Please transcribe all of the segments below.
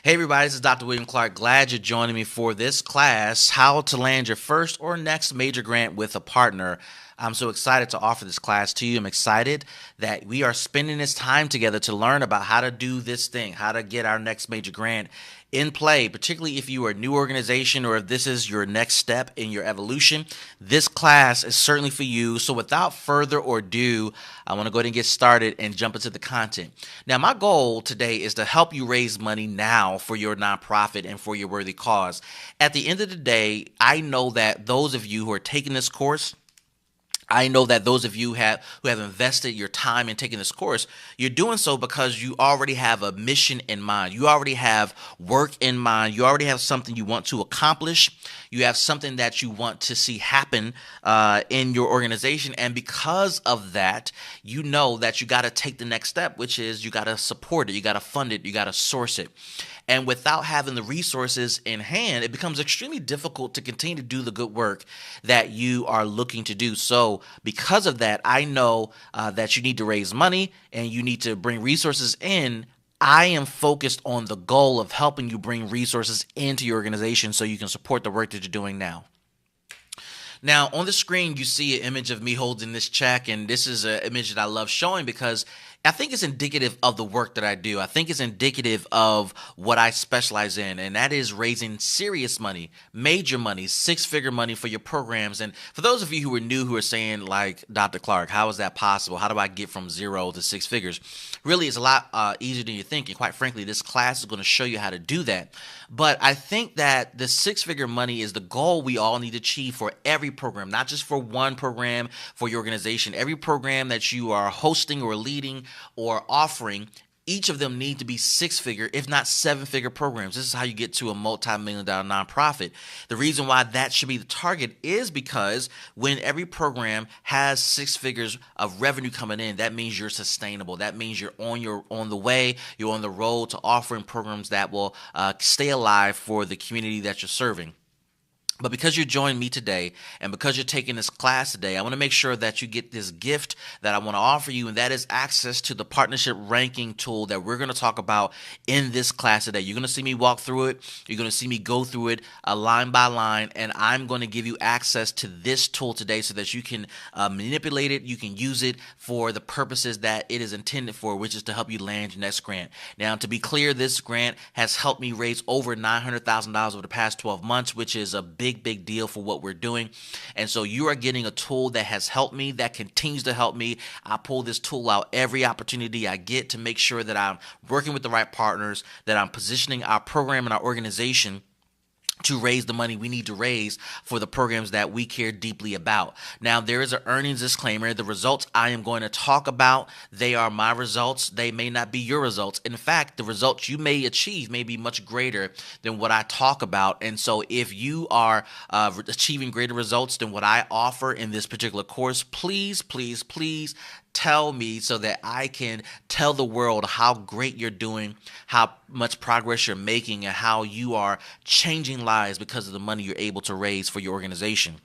Hey everybody, this is Dr. William Clark. Glad you're joining me for this class, How to Land Your First or Next Major Grant with a Partner. I'm so excited to offer this class to you. I'm excited that we are spending this time together to learn about how to do this thing, how to get our next major grant in play, particularly if you are a new organization or if this is your next step in your evolution. This class is certainly for you. So without further ado, I want to go ahead and get started and jump into the content. Now, my goal today is to help you raise money now for your nonprofit and for your worthy cause. At the end of the day, I know that those of you who are taking this course, I know that those of you who have invested your time in taking this course, you're doing so because you already have a mission in mind. You already have work in mind. You already have something you want to accomplish. You have something that you want to see happen in your organization. And because of that, you know that you got to take the next step, which is you got to support it. You got to fund it. You got to source it. And without having the resources in hand, it becomes extremely difficult to continue to do the good work that you are looking to do. So, because of that, I know that you need to raise money and you need to bring resources in. I am focused on the goal of helping you bring resources into your organization so you can support the work that you're doing now. Now, on the screen, you see an image of me holding this check, and this is an image that I love showing because I think it's indicative of the work that I do. I think it's indicative of what I specialize in, and that is raising serious money, major money, six-figure money for your programs. And for those of you who are new, who are saying, like, Dr. Clark, how is that possible? How do I get from 0 to 6 figures? Really, it's a lot easier than you think, and quite frankly, this class is going to show you how to do that. But I think that the six-figure money is the goal we all need to achieve for every program, not just for one program for your organization. Every program that you are hosting or leading or offering, each of them need to be six-figure, if not seven-figure programs. This is how you get to a multi-million-dollar nonprofit. The reason why that should be the target is because when every program has six figures of revenue coming in, that means you're sustainable. That means you're on the way, you're on the road to offering programs that will stay alive for the community that you're serving. But because you're joining me today and because you're taking this class today, I want to make sure that you get this gift that I want to offer you, and that is access to the partnership ranking tool that we're going to talk about in this class today. You're going to see me walk through it. You're going to see me go through it line by line, and I'm going to give you access to this tool today so that you can manipulate it. You can use it for the purposes that it is intended for, which is to help you land your next grant. Now, to be clear, this grant has helped me raise over $900,000 over the past 12 months, which is a big deal for what we're doing. And so you are getting a tool that has helped me, that continues to help me. I pull this tool out every opportunity I get to make sure that I'm working with the right partners, that I'm positioning our program and our organization to raise the money we need to raise for the programs that we care deeply about. Now, there is an earnings disclaimer. The results I am going to talk about, they are my results. They may not be your results. In fact, the results you may achieve may be much greater than what I talk about. And so if you are achieving greater results than what I offer in this particular course, please tell me so that I can tell the world how great you're doing, how much progress you're making, and how you are changing lives because of the money you're able to raise for your organization.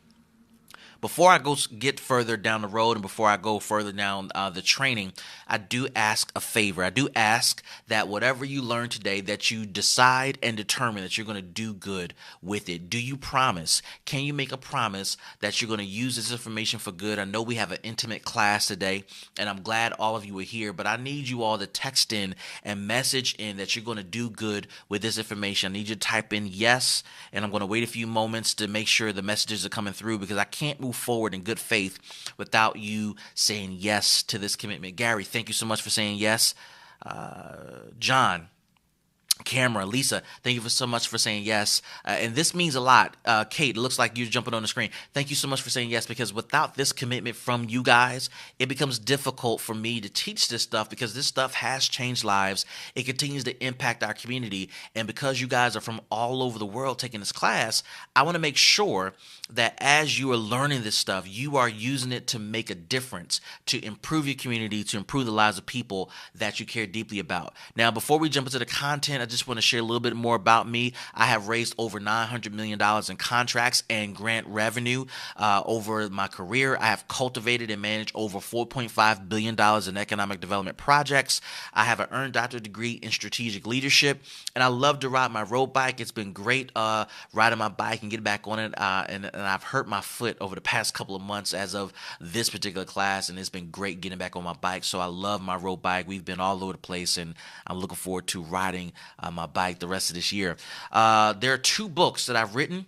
Before I get further down the road and before I go further down the training, I do ask a favor. I do ask that whatever you learn today, that you decide and determine that you're going to do good with it. Do you promise? Can you make a promise that you're going to use this information for good? I know we have an intimate class today, and I'm glad all of you are here, but I need you all to text in and message in that you're going to do good with this information. I need you to type in yes, and I'm going to wait a few moments to make sure the messages are coming through because I can't move forward in good faith without you saying yes to this commitment. Gary, thank you so much for saying yes. John, Camera, Lisa, thank you so much for saying yes. And this means a lot. Kate, it looks like you're jumping on the screen. Thank you so much for saying yes, because without this commitment from you guys, it becomes difficult for me to teach this stuff because this stuff has changed lives. It continues to impact our community. And because you guys are from all over the world taking this class, I want to make sure that as you are learning this stuff, you are using it to make a difference, to improve your community, to improve the lives of people that you care deeply about. Now, before we jump into the content I just want to share a little bit more about me. I have raised over $900 million in contracts and grant revenue over my career. I have cultivated and managed over $4.5 billion in economic development projects. I have an earned doctorate degree in strategic leadership, and I love to ride my road bike. It's been great riding my bike and getting back on it, and I've hurt my foot over the past couple of months as of this particular class, and it's been great getting back on my bike. So I love my road bike. We've been all over the place, and I'm looking forward to riding my bike the rest of this year. There are 2 books that I've written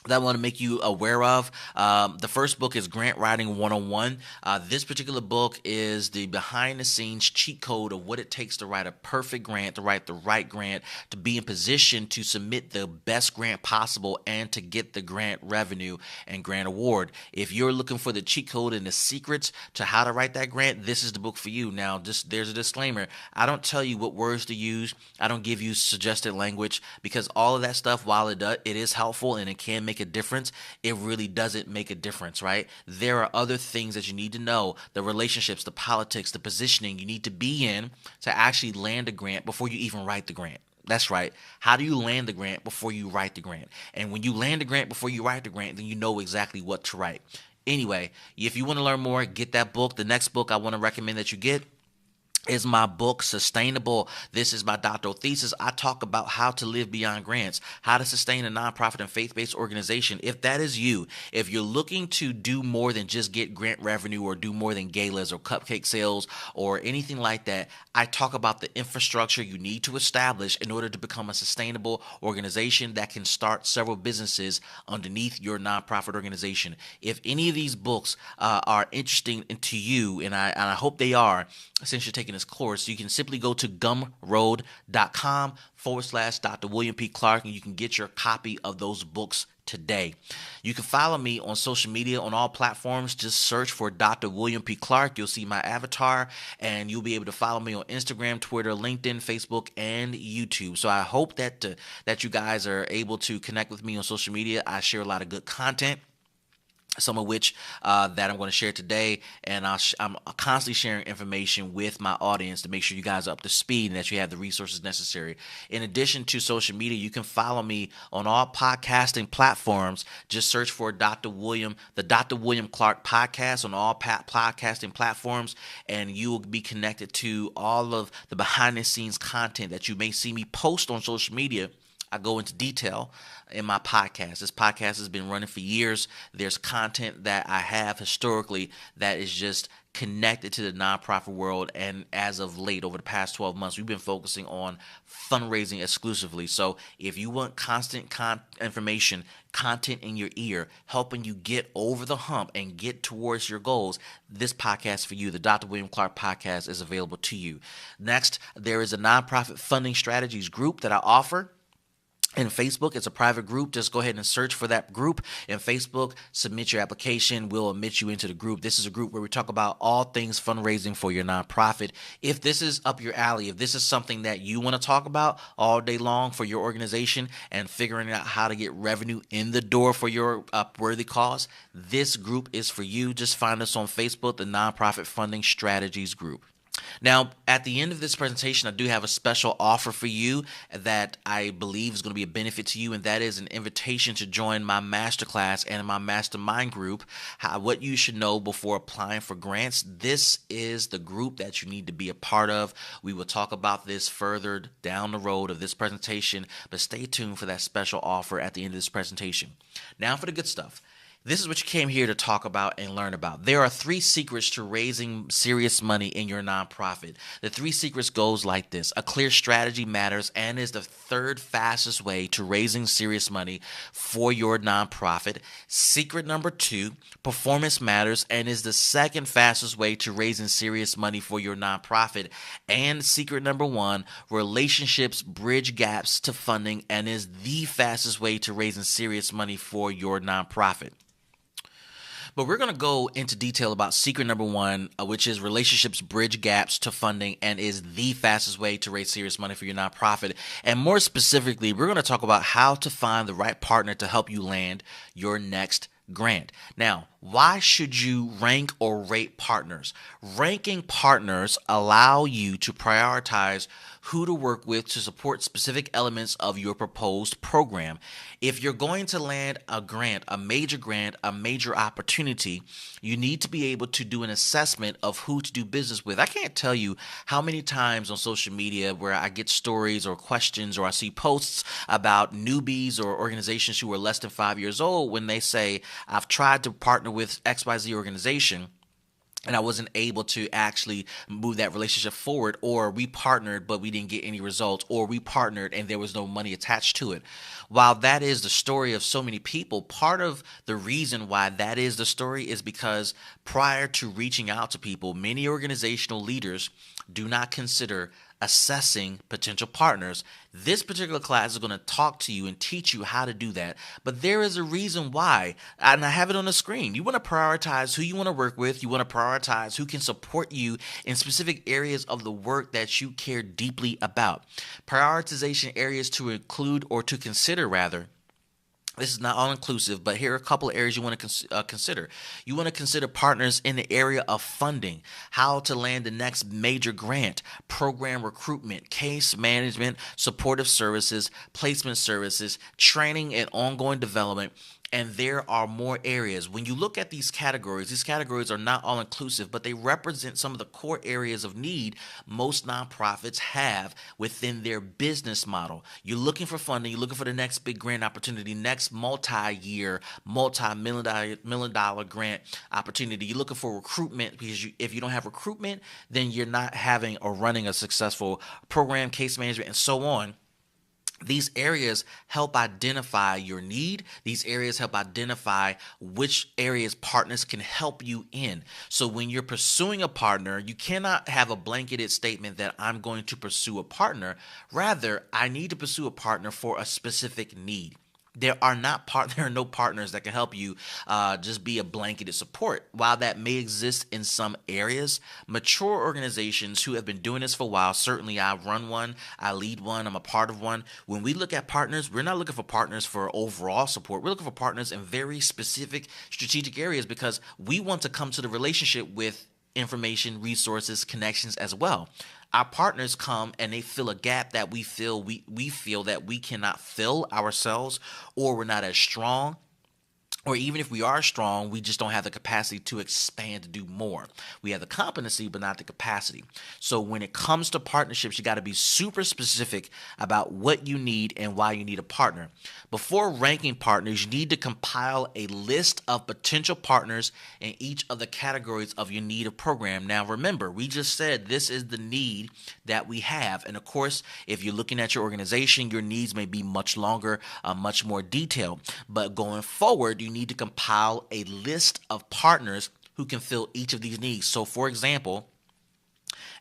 that I want to make you aware of. The first book is Grant Writing 101. This particular book is the behind-the-scenes cheat code of what it takes to write a perfect grant, to write the right grant, to be in position to submit the best grant possible, and to get the grant revenue and grant award. If you're looking for the cheat code and the secrets to how to write that grant, this is the book for you. Now, there's a disclaimer. I don't tell you what words to use. I don't give you suggested language, because all of that stuff, while it is helpful and it can make a difference, it really doesn't make a difference, right? There are other things that you need to know, the relationships, the politics, the positioning you need to be in to actually land a grant before you even write the grant. That's right. How do you land the grant before you write the grant? And when you land the grant before you write the grant, then you know exactly what to write. Anyway, if you want to learn more, get that book. The next book I want to recommend that you get is my book, Sustainable. This is my doctoral thesis. I talk about how to live beyond grants, how to sustain a nonprofit and faith-based organization. If that is you, if you're looking to do more than just get grant revenue or do more than galas or cupcake sales or anything like that, I talk about the infrastructure you need to establish in order to become a sustainable organization that can start several businesses underneath your nonprofit organization. If any of these books are interesting to you, and I hope they are, since you're taking this course, you can simply go to gumroad.com/Dr. William P. Clark, and you can get your copy of those books today. You can follow me on social media on all platforms. Just search for Dr. William P. Clark. You'll see my avatar, and you'll be able to follow me on Instagram, Twitter, LinkedIn, Facebook, and YouTube. So I hope that you guys are able to connect with me on social media. I share a lot of good content, some of which that I'm going to share today, and I'm constantly sharing information with my audience to make sure you guys are up to speed and that you have the resources necessary. In addition to social media, you can follow me on all podcasting platforms. Just search for the Dr. William Clark podcast on all podcasting platforms, and you will be connected to all of the behind-the-scenes content that you may see me post on social media. I go into detail in my podcast. This podcast has been running for years. There's content that I have historically that is just connected to the nonprofit world, and as of late, over the past 12 months, we've been focusing on fundraising exclusively. So if you want constant information, content in your ear, helping you get over the hump and get towards your goals, this podcast for you, the Dr. William Clark podcast, is available to you. Next, there is a nonprofit funding strategies group that I offer. In Facebook, it's a private group. Just go ahead and search for that group. In Facebook, submit your application. We'll admit you into the group. This is a group where we talk about all things fundraising for your nonprofit. If this is up your alley, if this is something that you want to talk about all day long for your organization and figuring out how to get revenue in the door for your worthy cause, this group is for you. Just find us on Facebook, the Nonprofit Funding Strategies Group. Now, at the end of this presentation, I do have a special offer for you that I believe is going to be a benefit to you, and that is an invitation to join my masterclass and my mastermind group, what you should know before applying for grants. This is the group that you need to be a part of. We will talk about this further down the road of this presentation, but stay tuned for that special offer at the end of this presentation. Now for the good stuff. This is what you came here to talk about and learn about. There are 3 secrets to raising serious money in your nonprofit. The 3 secrets goes like this. A clear strategy matters and is the 3rd fastest way to raising serious money for your nonprofit. Secret number 2, performance matters and is the 2nd fastest way to raising serious money for your nonprofit. And secret number 1, relationships bridge gaps to funding and is the fastest way to raising serious money for your nonprofit. But we're going to go into detail about secret number 1, which is relationships bridge gaps to funding and is the fastest way to raise serious money for your nonprofit. And more specifically, we're going to talk about how to find the right partner to help you land your next grant. Now, Why should you rank or rate partners? Ranking partners allow you to prioritize who to work with to support specific elements of your proposed program. If you're going to land a grant, a major opportunity, you need to be able to do an assessment of who to do business with. I can't tell you how many times on social media where I get stories or questions or I see posts about newbies or organizations who are less than 5 years old when they say, I've tried to partner with XYZ organization and I wasn't able to actually move that relationship forward, or we partnered but we didn't get any results, or we partnered and there was no money attached to it. While that is the story of so many people, part of the reason why that is the story is because prior to reaching out to people, many organizational leaders do not consider assessing potential partners. This particular class is going to talk to you and teach you how to do that. But there is a reason why, and I have it on the screen. You want to prioritize who you want to work with. You want to prioritize who can support you in specific areas of the work that you care deeply about. Prioritization areas to include or to consider, rather. This is not all inclusive, but here are a couple of areas you want to consider. You want to consider partners in the area of funding, how to land the next major grant, program recruitment, case management, supportive services, placement services, training and ongoing development. And there are more areas. When you look at these categories are not all inclusive, but they represent some of the core areas of need most nonprofits have within their business model. You're looking for funding, you're looking for the next big grant opportunity, next multi-year, multi-million dollar grant opportunity. You're looking for recruitment because if you don't have recruitment, then you're not having or running a successful program, case management, and so on. These areas help identify your need. These areas help identify which areas partners can help you in. So when you're pursuing a partner, you cannot have a blanketed statement that I'm going to pursue a partner. Rather, I need to pursue a partner for a specific need. There are no partners that can help you just be a blanketed support. While that may exist in some areas, mature organizations who have been doing this for a while, certainly I run one, I lead one, I'm a part of one. When we look at partners, we're not looking for partners for overall support. We're looking for partners in very specific strategic areas because we want to come to the relationship with information, resources, connections as well. Our partners come and they fill a gap that we feel that we cannot fill ourselves, or we're not as strong. Or even if we are strong, we just don't have the capacity to expand to do more. We have the competency, but not the capacity. So when it comes to partnerships, you got to be super specific about what you need and why you need a partner. Before ranking partners, you need to compile a list of potential partners in each of the categories of your need of program. Now, remember, we just said this is the need that we have. And of course, if you're looking at your organization, your needs may be much longer, much more detailed. But going forward, you need to compile a list of partners who can fill each of these needs. So, for example,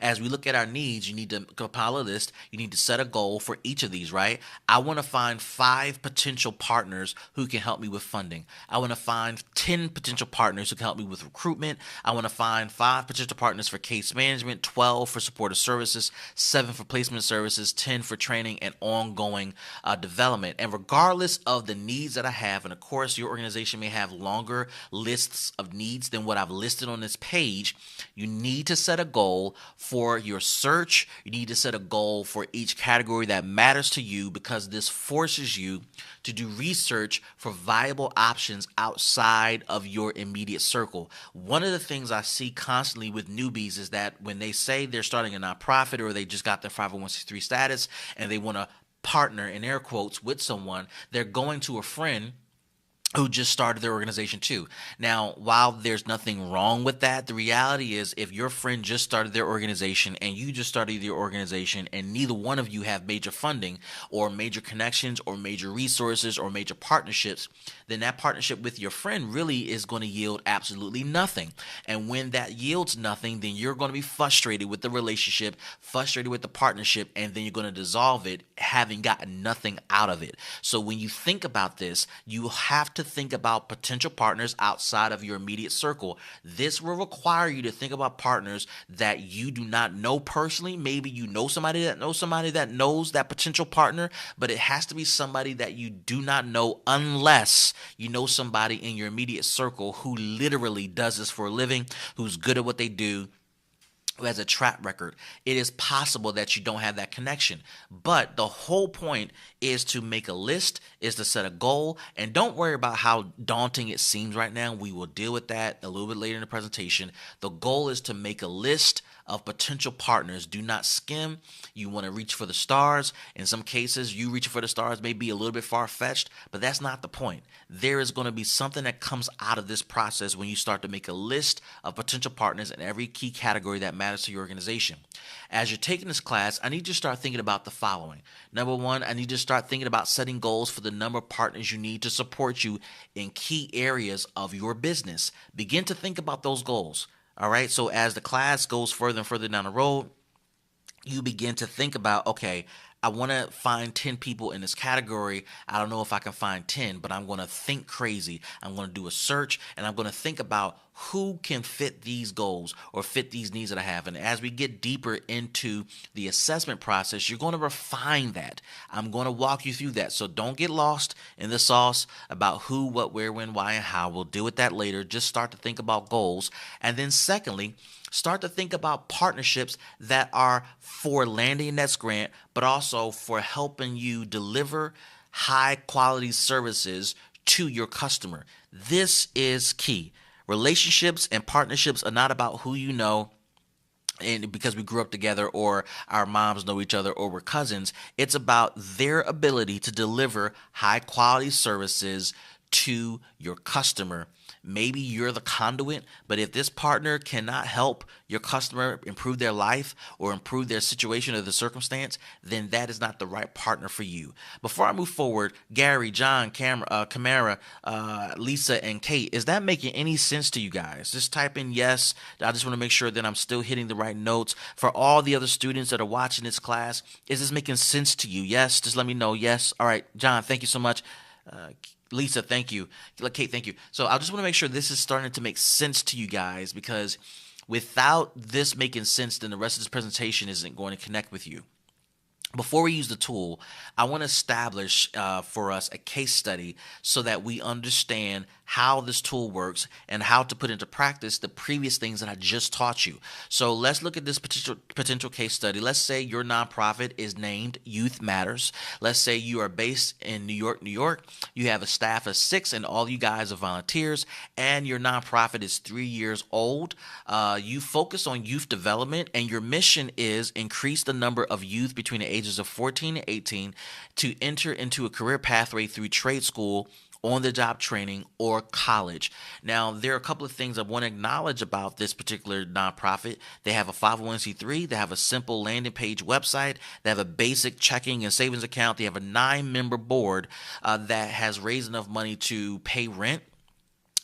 as we look at our needs, you need to compile a list. You need to set a goal for each of these, right? I want to find 5 potential partners who can help me with funding. I want to find 10 potential partners who can help me with recruitment. I want to find 5 potential partners for case management, 12 for supportive services, 7 for placement services, 10 for training and ongoing development. And regardless of the needs that I have, and of course your organization may have longer lists of needs than what I've listed on this page, you need to set a goal for your search. You need to set a goal for each category that matters to you, because this forces you to do research for viable options outside of your immediate circle. One of the things I see constantly with newbies is that when they say they're starting a nonprofit or they just got their 501c3 status and they want to partner, in air quotes, with someone, they're going to a friend who just started their organization too. Now, while there's nothing wrong with that, the reality is if your friend just started their organization and you just started your organization and neither one of you have major funding or major connections or major resources or major partnerships, then that partnership with your friend really is going to yield absolutely nothing. And when that yields nothing, then you're going to be frustrated with the relationship, frustrated with the partnership, and then you're going to dissolve it having gotten nothing out of it. So when you think about this, you have to to think about potential partners outside of your immediate circle. This will require you to think about partners that you do not know personally. Maybe you know somebody that knows that potential partner, but it has to be somebody that you do not know unless you know somebody in your immediate circle who literally does this for a living, who's good at what they do, who has a track record. It is possible that you don't have that connection. But the whole point is to make a list, is to set a goal, and don't worry about how daunting it seems right now. We will deal with that a little bit later in the presentation. The goal is to make a list of potential partners. Do not skim. You want to reach for the stars. In some cases, you reaching for the stars may be a little bit far-fetched, but that's not the point. There is going to be something that comes out of this process when you start to make a list of potential partners in every key category that matters to your organization. As you're taking this class, I need you to start thinking about the following. Number one, I need you to start thinking about setting goals for the number of partners you need to support you in key areas of your business. Begin to think about those goals. All right, so as the class goes further and further down the road, you begin to think about, okay, I want to find 10 people in this category. I don't know if I can find 10, but I'm going to think crazy. I'm going to do a search, and I'm going to think about who can fit these goals or fit these needs that I have. And as we get deeper into the assessment process, you're going to refine that. I'm going to walk you through that. So don't get lost in the sauce about who, what, where, when, why, and how. We'll deal with that later. Just start to think about goals. And then secondly, start to think about partnerships that are for landing your next grant, but also for helping you deliver high quality services to your customer. This is key. Relationships and partnerships are not about who you know and because we grew up together or our moms know each other or we're cousins. It's about their ability to deliver high quality services to your customer. Maybe you're the conduit, but if this partner cannot help your customer improve their life or improve their situation or the circumstance, then that is not the right partner for you. Before I move forward, Gary, John, Camara, Lisa, and Kate, is that making any sense to you guys? Just type in yes. I just want to make sure that I'm still hitting the right notes. For all the other students that are watching this class, is this making sense to you? Yes, just let me know. Yes. All right, John, thank you so much. Lisa, thank you. Kate, thank you. So I just want to make sure this is starting to make sense to you guys, because without this making sense, then the rest of this presentation isn't going to connect with you. Before we use the tool, I want to establish for us a case study so that we understand how this tool works and how to put into practice the previous things that I just taught you. So let's look at this potential case study. Let's say your nonprofit is named Youth Matters. Let's say you are based in New York, New York. You have a staff of 6 and all you guys are volunteers, and your nonprofit is 3 years old. You focus on youth development, and your mission is increase the number of youth between the ages of 14 and 18 to enter into a career pathway through trade school, on-the-job training, or college. Now, there are a couple of things I want to acknowledge about this particular nonprofit. They have a 501c3. They have a simple landing page website. They have a basic checking and savings account. They have a 9-member board that has raised enough money to pay rent.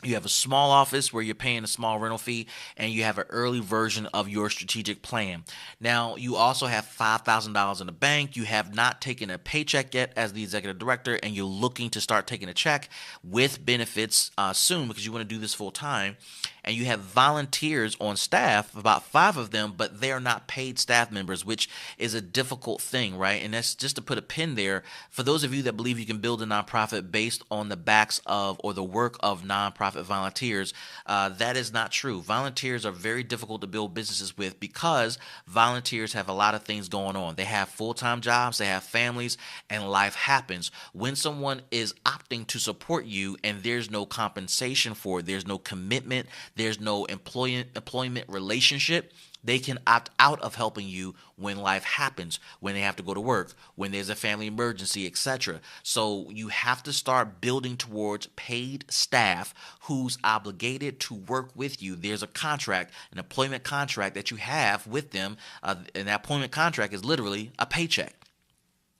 You have a small office where you're paying a small rental fee, and you have an early version of your strategic plan. Now, you also have $5,000 in the bank. You have not taken a paycheck yet as the executive director, and you're looking to start taking a check with benefits soon because you want to do this full time. And you have volunteers on staff, about 5 of them, but they are not paid staff members, which is a difficult thing, right? And that's just to put a pin there. For those of you that believe you can build a nonprofit based on the backs of or the work of nonprofit volunteers, that is not true. Volunteers are very difficult to build businesses with because volunteers have a lot of things going on. They have full-time jobs, they have families, and life happens. When someone is opting to support you and there's no compensation for it, there's no commitment, there's no employment relationship, they can opt out of helping you when life happens, when they have to go to work, when there's a family emergency, etc. So you have to start building towards paid staff who's obligated to work with you. There's a contract, an employment contract that you have with them, and that employment contract is literally a paycheck.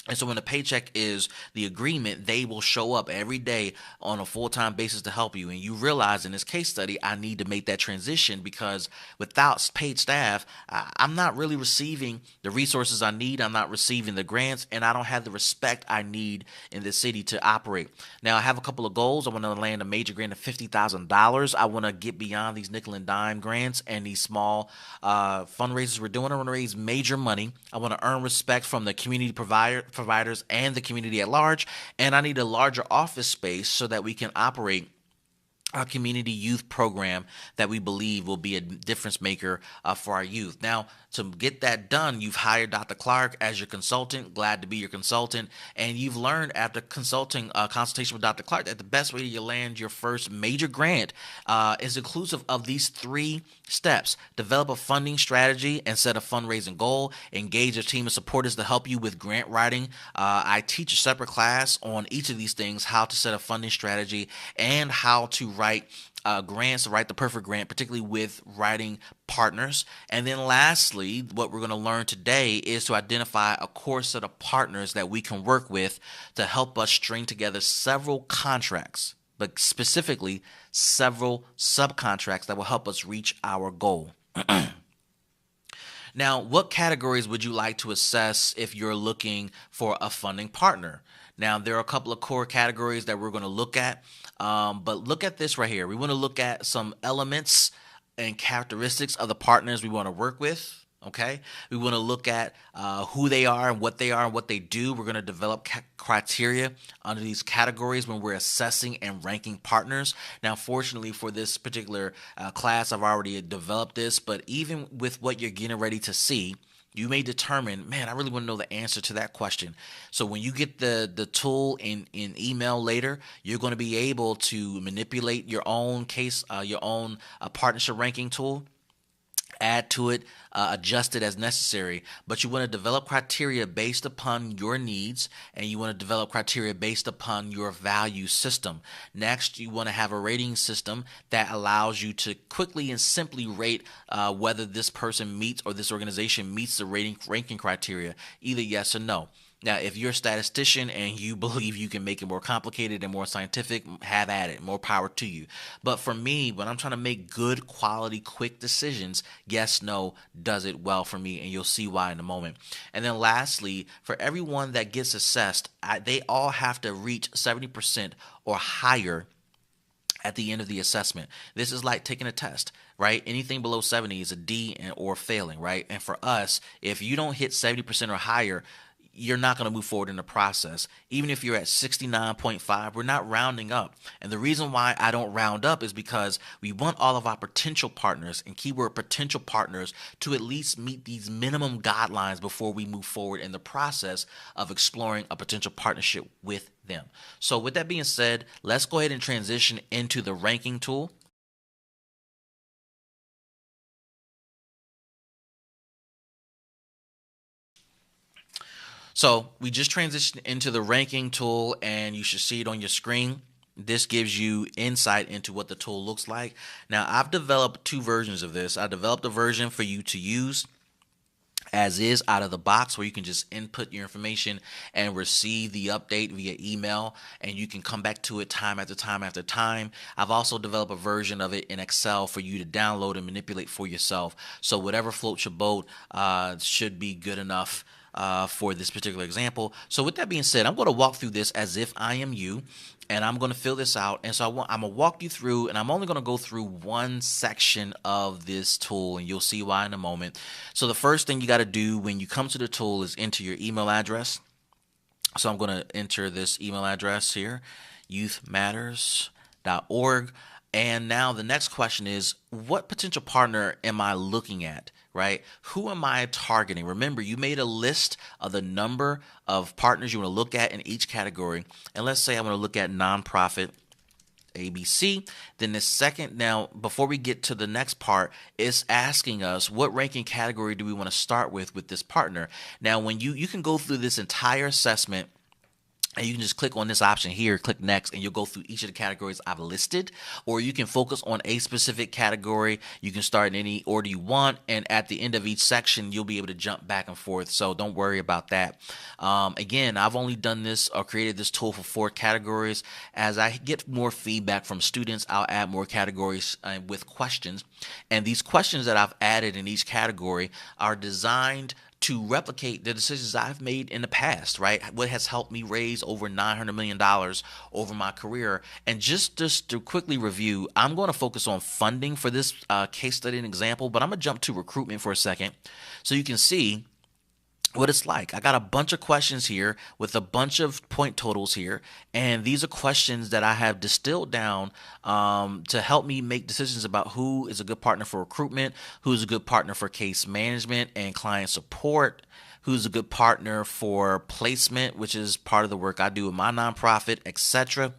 And so when the paycheck is the agreement, they will show up every day on a full-time basis to help you. And you realize in this case study, I need to make that transition because without paid staff, I'm not really receiving the resources I need. I'm not receiving the grants, and I don't have the respect I need in the city to operate. Now, I have a couple of goals. I want to land a major grant of $50,000. I want to get beyond these nickel and dime grants and these small fundraisers we're doing. I want to raise major money. I want to earn respect from the community providers and the community at large, and I need a larger office space so that we can operate a community youth program that we believe will be a difference maker for our youth. Now, to get that done, you've hired Dr. Clark as your consultant. Glad to be your consultant. And you've learned after consultation with Dr. Clark that the best way to land your first major grant is inclusive of these 3 steps. Develop a funding strategy and set a fundraising goal. Engage a team of supporters to help you with grant writing. I teach a separate class on each of these things, how to set a funding strategy and how to write grants, write the perfect grant, particularly with writing partners. And then lastly, what we're going to learn today is to identify a core set of partners that we can work with to help us string together several contracts, but specifically several subcontracts that will help us reach our goal. Now, what categories would you like to assess if you're looking for a funding partner? Now, there are a couple of core categories that we're going to look at, but look at this right here. We want to look at some elements and characteristics of the partners we want to work with. Okay, we want to look at who they are and what they do. We're going to develop criteria under these categories when we're assessing and ranking partners. Now, fortunately for this particular class, I've already developed this, but even with what you're getting ready to see, you may determine, man, I really want to know the answer to that question. So when you get the tool in email later, you're going to be able to manipulate your own case, your own partnership ranking tool, add to it, adjust it as necessary. But you want to develop criteria based upon your needs, and you want to develop criteria based upon your value system. Next, you want to have a rating system that allows you to quickly and simply rate whether this person meets or this organization meets the ranking criteria, either yes or no. Now, if you're a statistician and you believe you can make it more complicated and more scientific, have at it. More power to you. But for me, when I'm trying to make good, quality, quick decisions, yes, no does it well for me, and you'll see why in a moment. And then lastly, for everyone that gets assessed, they all have to reach 70% or higher at the end of the assessment. This is like taking a test, right? Anything below 70 is a D or failing, right? And for us, if you don't hit 70% or higher, you're not going to move forward in the process. Even if you're at 69.5, we're not rounding up. And the reason why I don't round up is because we want all of our potential partners, and keyword potential partners, to at least meet these minimum guidelines before we move forward in the process of exploring a potential partnership with them. So with that being said, let's go ahead and transition into the ranking tool. So we just transitioned into the ranking tool, and you should see it on your screen. This gives you insight into what the tool looks like. Now, I've developed 2 versions of this. I developed a version for you to use as is out of the box, where you can just input your information and receive the update via email, and you can come back to it time after time after time. I've also developed a version of it in Excel for you to download and manipulate for yourself. So whatever floats your boat should be good enough for this particular example. So with that being said, I'm going to walk through this as if I am you, and I'm going to fill this out. And so I'm going to walk you through, and I'm only going to go through one section of this tool, and you'll see why in a moment. So the first thing you got to do when you come to the tool is enter your email address. So I'm going to enter this email address here, youthmatters.org. And now the next question is, what potential partner am I looking at, right? Who am I targeting? Remember, you made a list of the number of partners you want to look at in each category. And let's say I want to look at nonprofit ABC. Then the second, now before we get to the next part, it's asking us what ranking category do we want to start with this partner. Now, when you can go through this entire assessment And you can just click on this option here, click next, and you'll go through each of the categories I've listed. Or you can focus on a specific category. You can start in any order you want. And at the end of each section, you'll be able to jump back and forth. So don't worry about that. Again, I've only done this or created this tool for 4 categories. As I get more feedback from students, I'll add more categories with questions. And these questions that I've added in each category are designed to replicate the decisions I've made in the past, right? What has helped me raise over $900 million over my career. And just to quickly review, I'm going to focus on funding for this case study and example, but I'm going to jump to recruitment for a second so you can see what it's like. I got a bunch of questions here with a bunch of point totals here, and these are questions that I have distilled down to help me make decisions about who is a good partner for recruitment, who's a good partner for case management and client support, who's a good partner for placement, which is part of the work I do with my nonprofit, etc.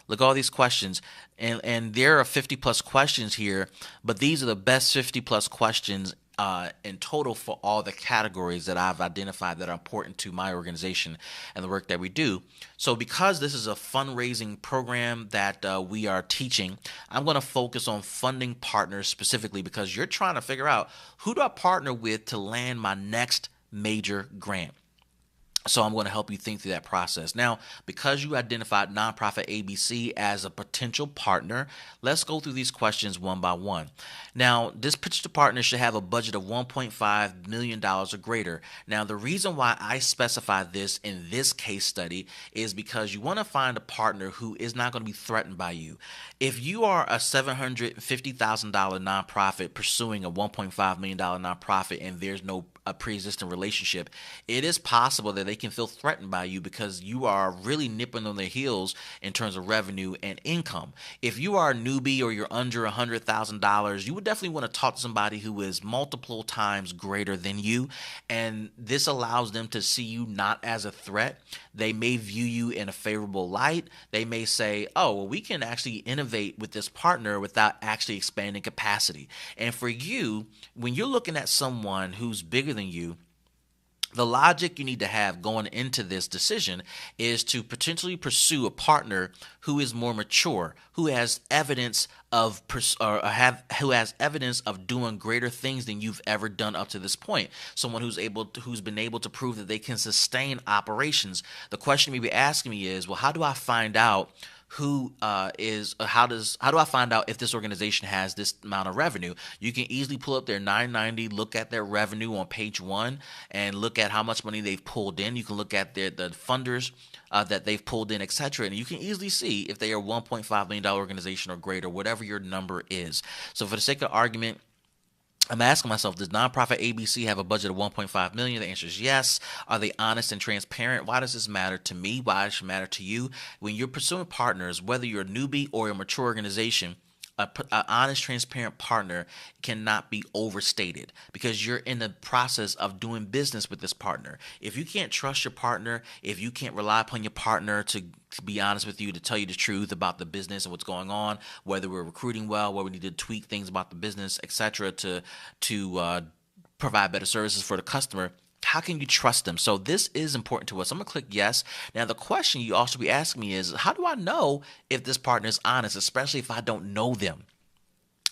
Look at all these questions. And there are 50 plus questions here, but these are the best 50 plus questions in total for all the categories that I've identified that are important to my organization and the work that we do. So because this is a fundraising program that we are teaching, I'm going to focus on funding partners specifically because you're trying to figure out who do I partner with to land my next major grant. So I'm going to help you think through that process. Now, because you identified Nonprofit ABC as a potential partner, let's go through these questions one by one. Now, this potential partner should have a budget of $1.5 million or greater. Now, the reason why I specify this in this case study is because you want to find a partner who is not going to be threatened by you. If you are a $750,000 nonprofit pursuing a $1.5 million nonprofit and there's no a pre-existing relationship, it is possible that they can feel threatened by you because you are really nipping on their heels in terms of revenue and income. If you are a newbie or you're under $100,000, you would definitely want to talk to somebody who is multiple times greater than you, and this allows them to see you not as a threat. They may view you in a favorable light. They may say, oh, well, we can actually innovate with this partner without actually expanding capacity. And for you, when you're looking at someone who's bigger than you, the logic you need to have going into this decision is to potentially pursue a partner who is more mature, who has evidence of doing greater things than you've ever done up to this point. Someone who's been able to prove that they can sustain operations. The question you may be asking me is, well, how do I find out how do I find out if this organization has this amount of revenue? You can easily pull up their 990, look at their revenue on page 1, and look at how much money they've pulled in. You can look at the funders that they've pulled in, etc. And you can easily see if they are $1.5 million organization or greater, whatever your number is. So for the sake of argument, I'm asking myself, does Nonprofit ABC have a budget of $1.5 million? The answer is yes. Are they honest and transparent? Why does this matter to me? Why does it matter to you? When you're pursuing partners, whether you're a newbie or a mature organization, an honest, transparent partner cannot be overstated because you're in the process of doing business with this partner. If you can't trust your partner, if you can't rely upon your partner to be honest with you, to tell you the truth about the business and what's going on, whether we're recruiting well, whether we need to tweak things about the business, etc., to provide better services for the customer, how can you trust them? So this is important to us. I'm going to click yes. Now, the question you also be asking me is, how do I know if this partner is honest, especially if I don't know them?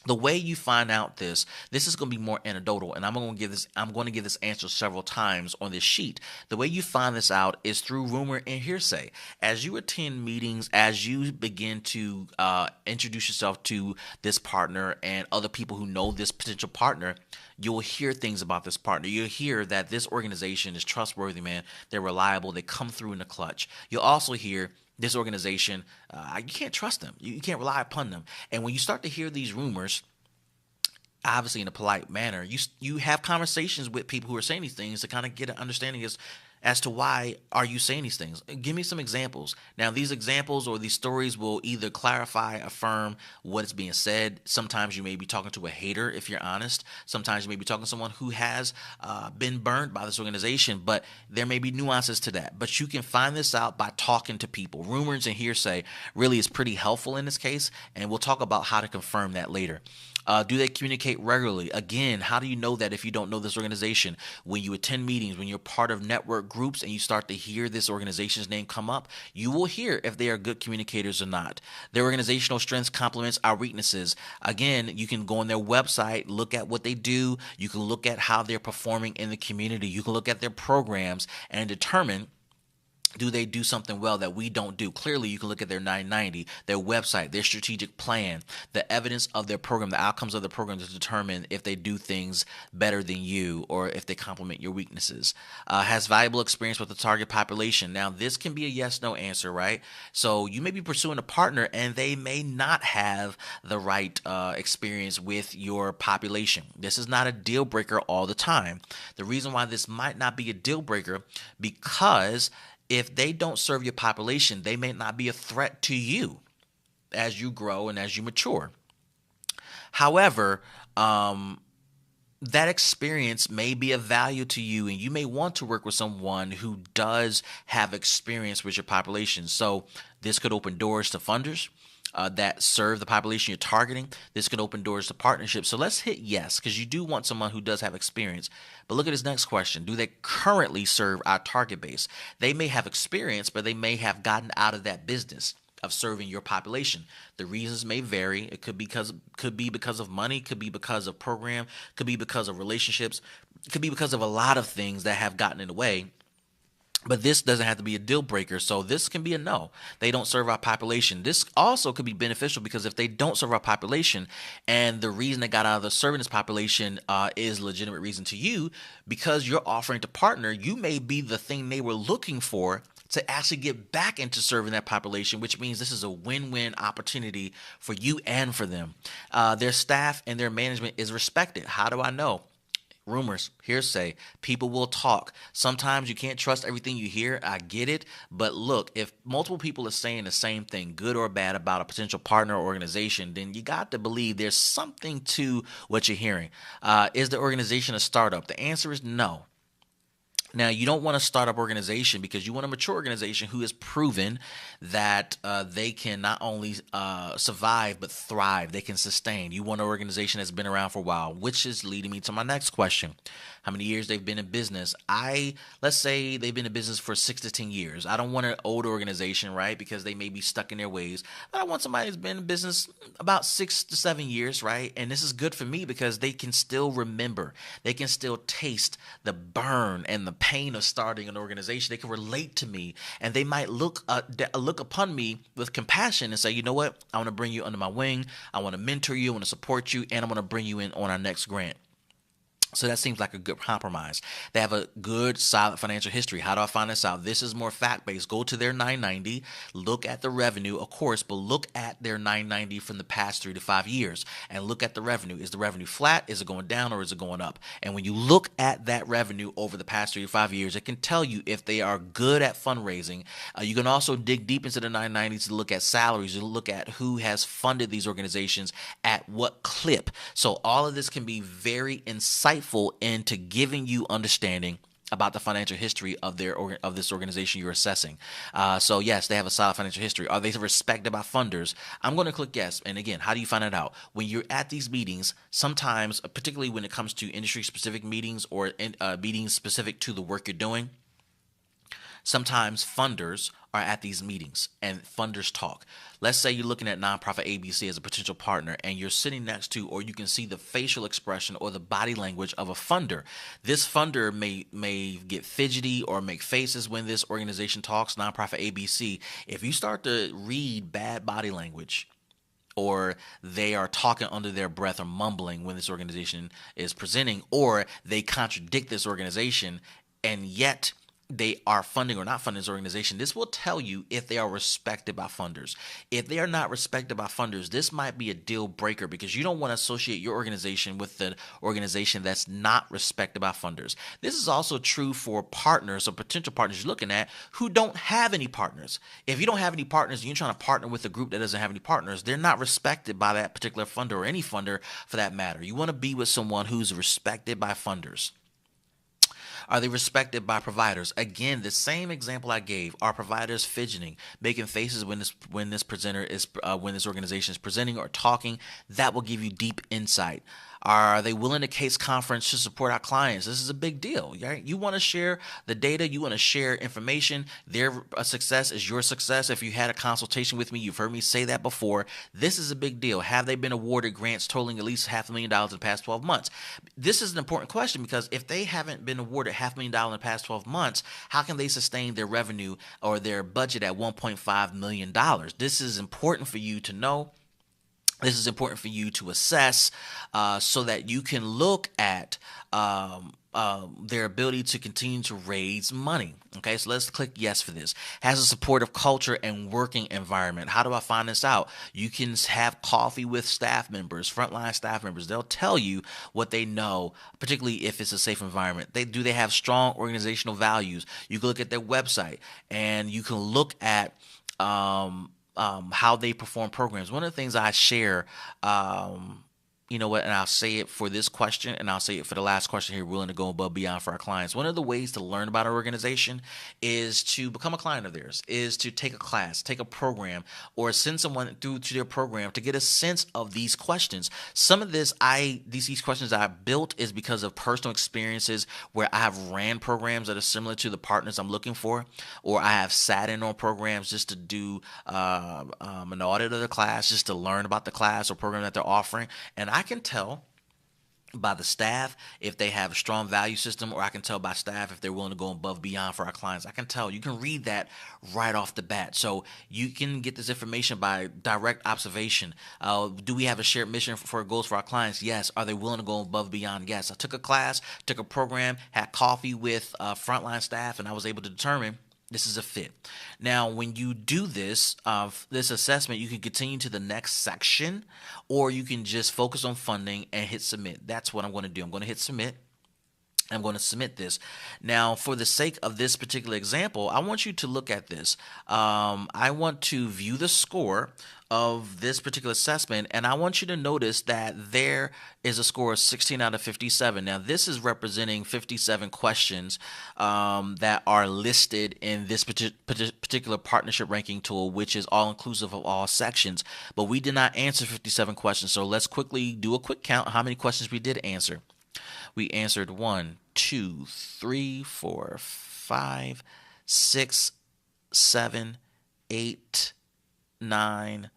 The way you find out this is going to be more anecdotal, and I'm going to give this answer several times on this sheet. The way you find this out is through rumor and hearsay. As you attend meetings, as you begin to introduce yourself to this partner and other people who know this potential partner, you'll hear things about this partner. You'll hear that this organization is trustworthy, man. They're reliable. They come through in the clutch. You'll also hear this organization, you can't trust them. You can't rely upon them. And when you start to hear these rumors, obviously in a polite manner, you have conversations with people who are saying these things to kind of get an understanding as to why are you saying these things. Give me some examples. Now, these examples or these stories will either clarify, affirm what is being said. Sometimes you may be talking to a hater, if you're honest. Sometimes you may be talking to someone who has been burned by this organization, but there may be nuances to that. But you can find this out by talking to people. Rumors and hearsay really is pretty helpful in this case, and we'll talk about how to confirm that later. Do they communicate regularly? Again, how do you know that if you don't know this organization? When you attend meetings, when you're part of network groups and you start to hear this organization's name come up, you will hear if they are good communicators or not. Their organizational strengths complements our weaknesses. Again, you can go on their website, look at what they do. You can look at how they're performing in the community. You can look at their programs and determine, do they do something well that we don't do? Clearly, you can look at their 990, their website, their strategic plan, the evidence of their program, the outcomes of the program to determine if they do things better than you or if they complement your weaknesses. Has valuable experience with the target population. Now, this can be a yes/no answer, right? So you may be pursuing a partner and they may not have the right experience with your population. This is not a deal breaker all the time. The reason why this might not be a deal breaker, because if they don't serve your population, they may not be a threat to you as you grow and as you mature. However, that experience may be of value to you, and you may want to work with someone who does have experience with your population. So this could open doors to funders that serve the population you're targeting. This can open doors to partnerships. So let's hit yes, because you do want someone who does have experience. But look at this next question. Do they currently serve our target base? They may have experience, but they may have gotten out of that business of serving your population. The reasons may vary. It could be because of money, could be because of program, could be because of relationships, could be because of a lot of things that have gotten in the way. But this doesn't have to be a deal breaker, so this can be a no. They don't serve our population. This also could be beneficial because if they don't serve our population and the reason they got out of the serving this population is a legitimate reason to you, because you're offering to partner, you may be the thing they were looking for to actually get back into serving that population, which means this is a win-win opportunity for you and for them. Their staff and their management is respected. How do I know? Rumors, hearsay, people will talk. Sometimes you can't trust everything you hear. I get it. But look, if multiple people are saying the same thing, good or bad, about a potential partner or organization, then you got to believe there's something to what you're hearing. Is the organization a startup? The answer is no. Now, you don't want a startup organization because you want a mature organization who has proven that they can not only survive but thrive. They can sustain. You want an organization that's been around for a while, which is leading me to my next question. How many years they've been in business? Let's say they've been in business for 6 to 10 years. I don't want an old organization, right? Because they may be stuck in their ways. But I want somebody who's been in business about 6 to 7 years, right? And this is good for me because they can still remember. They can still taste the burn and the pain of starting an organization. They can relate to me, and they might look upon me with compassion and say, you know what? I want to bring you under my wing. I want to mentor you. I want to support you, and I want to bring you in on our next grant. So that seems like a good compromise. They have a good, solid financial history. How do I find this out? This is more fact-based. Go to their 990, look at the revenue, of course, but look at their 990 from the past 3 to 5 years and look at the revenue. Is the revenue flat? Is it going down or is it going up? And when you look at that revenue over the past 3 to 5 years, it can tell you if they are good at fundraising. You can also dig deep into the 990s to look at salaries, to look at who has funded these organizations at what clip. So all of this can be very insightful into giving you understanding about the financial history of this organization you're assessing. So yes, they have a solid financial history. Are they respected by funders? I'm going to click yes. And again, how do you find it out? When you're at these meetings, sometimes, particularly when it comes to industry-specific meetings or meetings specific to the work you're doing, sometimes funders are at these meetings and funders talk. Let's say you're looking at Nonprofit ABC as a potential partner and you're sitting next to, or you can see the facial expression or the body language of a funder. This funder may get fidgety or make faces when this organization talks, Nonprofit ABC. If you start to read bad body language, or they are talking under their breath or mumbling when this organization is presenting, or they contradict this organization, and yet they are funding or not funding this organization, this will tell you if they are respected by funders. If they are not respected by funders, this might be a deal breaker because you don't want to associate your organization with the organization that's not respected by funders. This is also true for partners or potential partners you're looking at who don't have any partners. If you don't have any partners and you're trying to partner with a group that doesn't have any partners, they're not respected by that particular funder or any funder for that matter. You want to be with someone who's respected by funders. Are they respected by providers? Again, the same example I gave. Are providers fidgeting, making faces when this presenter is when this organization is presenting or talking? That will give you deep insight. Are they willing to case conference to support our clients? This is a big deal. Right? You want to share the data. You want to share information. Their success is your success. If you had a consultation with me, you've heard me say that before. This is a big deal. Have they been awarded grants totaling at least $500,000 in the past 12 months? This is an important question because if they haven't been awarded $500,000 in the past 12 months, how can they sustain their revenue or their budget at $1.5 million? This is important for you to know. This is important for you to assess so that you can look at their ability to continue to raise money. Okay, so let's click yes for this. Has a supportive culture and working environment. How do I find this out? You can have coffee with staff members, frontline staff members. They'll tell you what they know, particularly if it's a safe environment. They have strong organizational values. You can look at their website and you can look at how they perform programs. One of the things I share, you know what, and I'll say it for this question and I'll say it for the last question here, willing to go above and beyond for our clients. One of the ways to learn about our organization is to become a client of theirs, is to take a class, take a program, or send someone through to their program to get a sense of these questions. Some of these questions I built is because of personal experiences where I have ran programs that are similar to the partners I'm looking for, or I have sat in on programs just to do an audit of the class, just to learn about the class or program that they're offering. And I can tell by the staff if they have a strong value system, or I can tell by staff if they're willing to go above and beyond for our clients. I can tell. You can read that right off the bat. So you can get this information by direct observation. Do we have a shared mission for goals for our clients? Yes. Are they willing to go above and beyond? Yes. I took a class, took a program, had coffee with frontline staff, and I was able to determine this is a fit. Now, when you do this assessment, you can continue to the next section, or you can just focus on funding and hit submit. That's what I'm going to do. I'm going to hit submit. I'm going to submit this. Now, for the sake of this particular example, I want you to look at this. I want to view the score of this particular assessment, and I want you to notice that there is a score of 16 out of 57. Now, this is representing 57 questions that are listed in this particular partnership ranking tool, which is all-inclusive of all sections. But we did not answer 57 questions, so let's quickly do a quick count how many questions we did answer. We answered 1, 2, 3, 4, 5, 6, 7, 8, 9,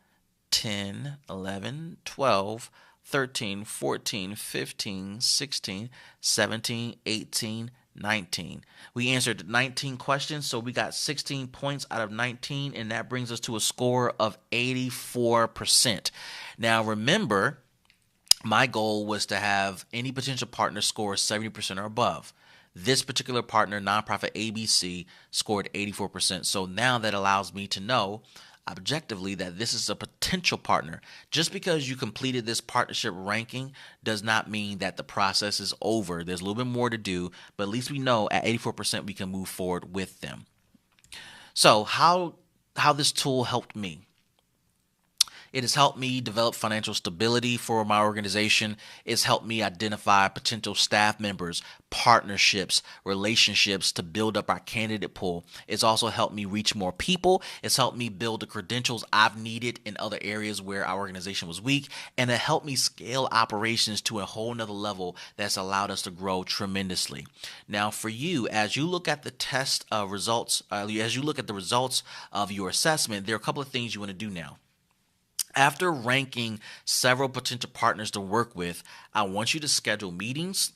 10, 11, 12, 13, 14, 15, 16, 17, 18, 19. We answered 19 questions, so we got 16 points out of 19, and that brings us to a score of 84%. Now, remember, my goal was to have any potential partner score 70% or above. This particular partner, nonprofit ABC, scored 84%. So now that allows me to know objectively that this is a potential partner. Just because you completed this partnership ranking does not mean that the process is over. There's a little bit more to do, but at least we know at 84% we can move forward with them. So how this tool helped me. It has helped me develop financial stability for my organization. It's helped me identify potential staff members, partnerships, relationships to build up our candidate pool. It's also helped me reach more people. It's helped me build the credentials I've needed in other areas where our organization was weak. And it helped me scale operations to a whole nother level that's allowed us to grow tremendously. Now, for you, as you look at the test results, as you look at the results of your assessment, there are a couple of things you want to do now. After ranking several potential partners to work with, I want you to schedule meetings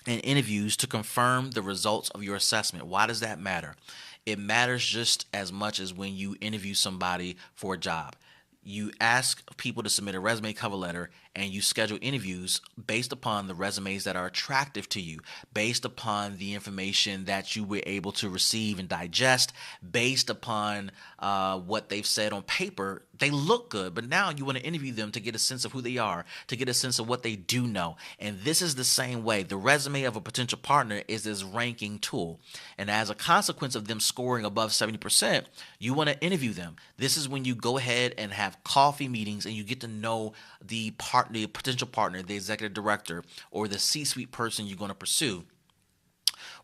and interviews to confirm the results of your assessment. Why does that matter? It matters just as much as when you interview somebody for a job. You ask people to submit a resume, cover letter, and you schedule interviews based upon the resumes that are attractive to you, based upon the information that you were able to receive and digest, based upon what they've said on paper. They look good, but now you want to interview them to get a sense of who they are, to get a sense of what they do know. And this is the same way. The resume of a potential partner is this ranking tool. And as a consequence of them scoring above 70%, you want to interview them. This is when you go ahead and have coffee meetings and you get to know the potential partner, the executive director, or the C-suite person you're going to pursue.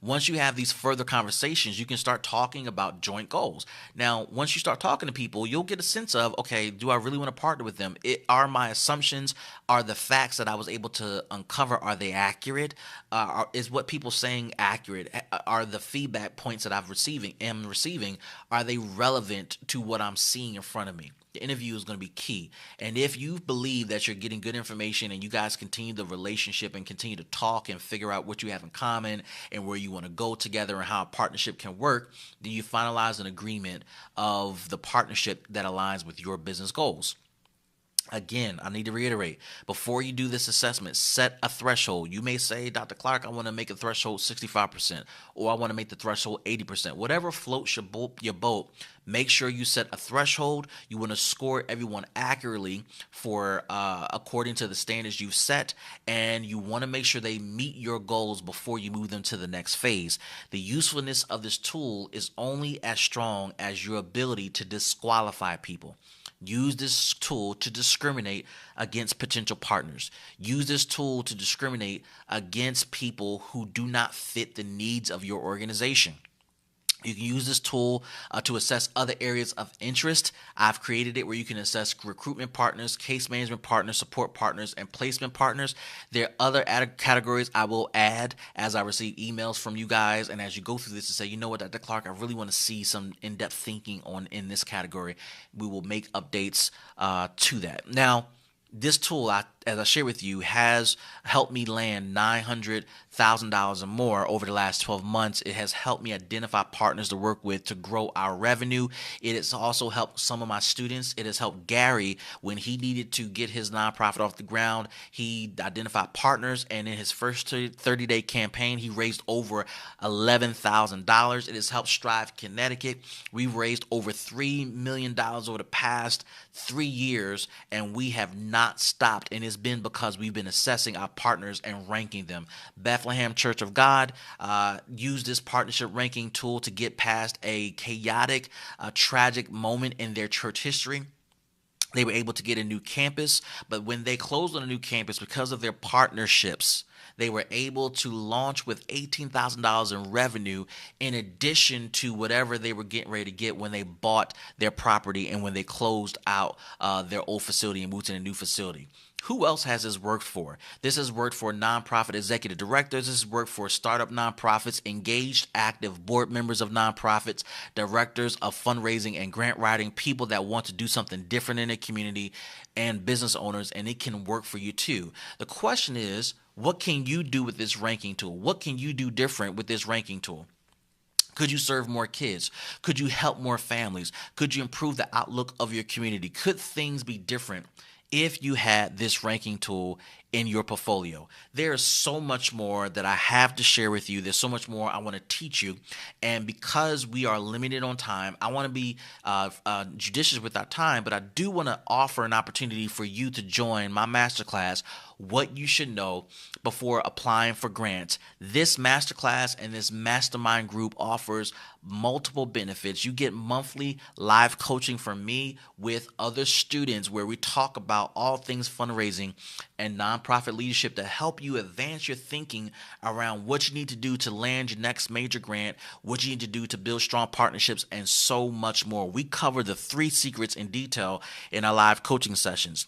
Once you have these further conversations, you can start talking about joint goals. Now, once you start talking to people, you'll get a sense of, okay, do I really want to partner with them? Are my assumptions, are the facts that I was able to uncover, are they accurate? Is what people saying accurate? Are the feedback points that am receiving, are they relevant to what I'm seeing in front of me? The interview is going to be key. And if you believe that you're getting good information and you guys continue the relationship and continue to talk and figure out what you have in common and where you want to go together and how a partnership can work, then you finalize an agreement of the partnership that aligns with your business goals. Again, I need to reiterate, before you do this assessment, set a threshold. You may say, Dr. Clark, I want to make a threshold 65%, or I want to make the threshold 80%. Whatever floats your boat, make sure you set a threshold. You want to score everyone accurately for according to the standards you've set, and you want to make sure they meet your goals before you move them to the next phase. The usefulness of this tool is only as strong as your ability to disqualify people. Use this tool to discriminate against potential partners. Use this tool to discriminate against people who do not fit the needs of your organization. You can use this tool to assess other areas of interest. I've created it where you can assess recruitment partners, case management partners, support partners, and placement partners. There are other categories I will add as I receive emails from you guys, and as you go through this and say, you know what, Dr. Clark, I really want to see some in-depth thinking in this category. We will make updates to that. Now, this tool, as I share with you, has helped me land $900,000 or more over the last 12 months. It has helped me identify partners to work with to grow our revenue. It has also helped some of my students. It has helped Gary when he needed to get his nonprofit off the ground. He identified partners, and in his first 30-day campaign, he raised over $11,000. It has helped Strive Connecticut. We've raised over $3 million over the past 3 years, and we have not stopped. And it's been because we've been assessing our partners and ranking them. Bethlehem Church of God used this partnership ranking tool to get past a chaotic, tragic moment in their church history. They were able to get a new campus, but when they closed on a new campus, because of their partnerships, they were able to launch with $18,000 in revenue in addition to whatever they were getting ready to get when they bought their property and when they closed out their old facility and moved to a new facility. Who else has this worked for? This has worked for nonprofit executive directors. This has worked for startup nonprofits, engaged, active board members of nonprofits, directors of fundraising and grant writing, people that want to do something different in their community, and business owners, and it can work for you too. The question is, what can you do with this ranking tool? What can you do different with this ranking tool? Could you serve more kids? Could you help more families? Could you improve the outlook of your community? Could things be different if you had this ranking tool in your portfolio? There is so much more that I have to share with you. There's so much more I want to teach you. And because we are limited on time, I want to be judicious with our time, but I do want to offer an opportunity for you to join my masterclass, What You Should Know Before Applying for Grants. This masterclass and this mastermind group offers multiple benefits. You get monthly live coaching from me with other students where we talk about all things fundraising and nonprofit leadership to help you advance your thinking around what you need to do to land your next major grant, what you need to do to build strong partnerships, and so much more. We cover the 3 secrets in detail in our live coaching sessions.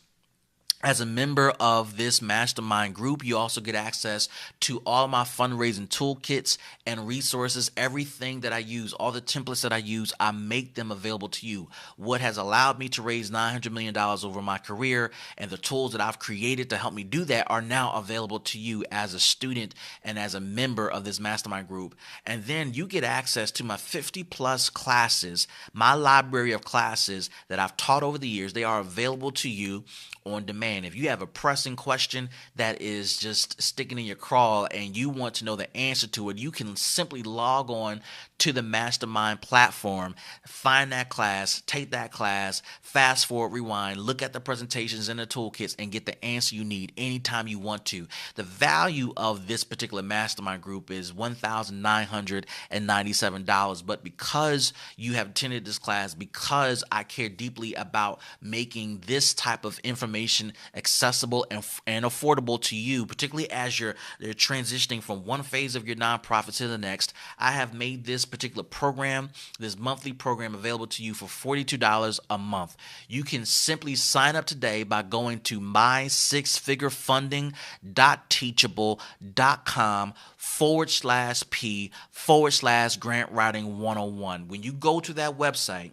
As a member of this mastermind group, you also get access to all my fundraising toolkits and resources. Everything that I use, all the templates that I use, I make them available to you. What has allowed me to raise $900 million over my career and the tools that I've created to help me do that are now available to you as a student and as a member of this mastermind group. And then you get access to my 50 plus classes, my library of classes that I've taught over the years. They are available to you on demand. If you have a pressing question that is just sticking in your craw and you want to know the answer to it, you can simply log on to the Mastermind platform, find that class, take that class, fast forward, rewind, look at the presentations and the toolkits, and get the answer you need anytime you want to. The value of this particular mastermind group is $1,997, but because you have attended this class, because I care deeply about making this type of information accessible and affordable to you, particularly as you're transitioning from one phase of your nonprofit to the next. I have made this particular program, this monthly program, available to you for $42 a month. You can simply sign up today by going to mysixfigurefunding.teachable.com/P/grant writing 101. When you go to that website,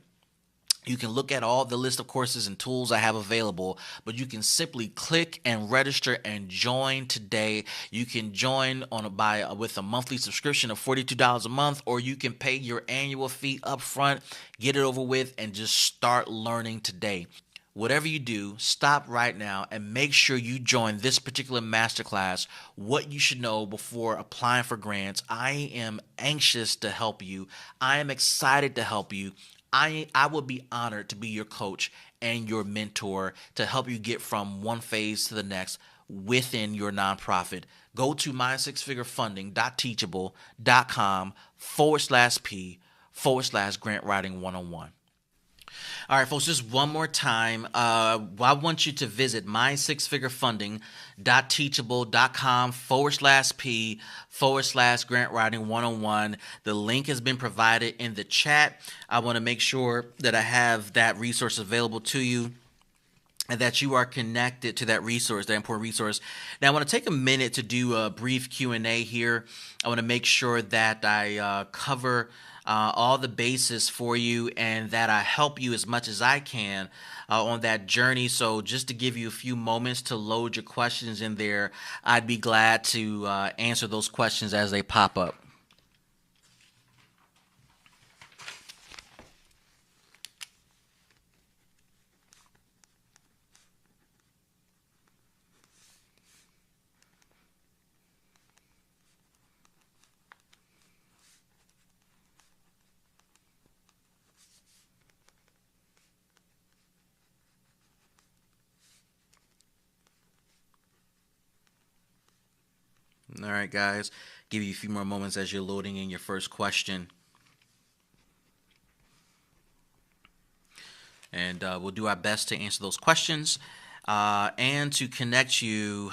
you can look at all the list of courses and tools I have available, but you can simply click and register and join today. You can join with a monthly subscription of $42 a month, or you can pay your annual fee up front, get it over with, and just start learning today. Whatever you do, stop right now and make sure you join this particular masterclass, what you should know before applying for grants. I am anxious to help you. I am excited to help you. I would be honored to be your coach and your mentor to help you get from one phase to the next within your nonprofit. Go to mysixfigurefunding.teachable.com/P/grant writing 101. All right, folks, just one more time. I want you to visit mysixfigurefunding.teachable.com/P/grant writing 101. The link has been provided in the chat. I want to make sure that I have that resource available to you and that you are connected to that resource, that important resource. Now, I want to take a minute to do a brief Q&A here. I want to make sure that I cover all the bases for you and that I help you as much as I can on that journey. So just to give you a few moments to load your questions in there, I'd be glad to answer those questions as they pop up. All right, guys, give you a few more moments as you're loading in your first question. And we'll do our best to answer those questions and to connect you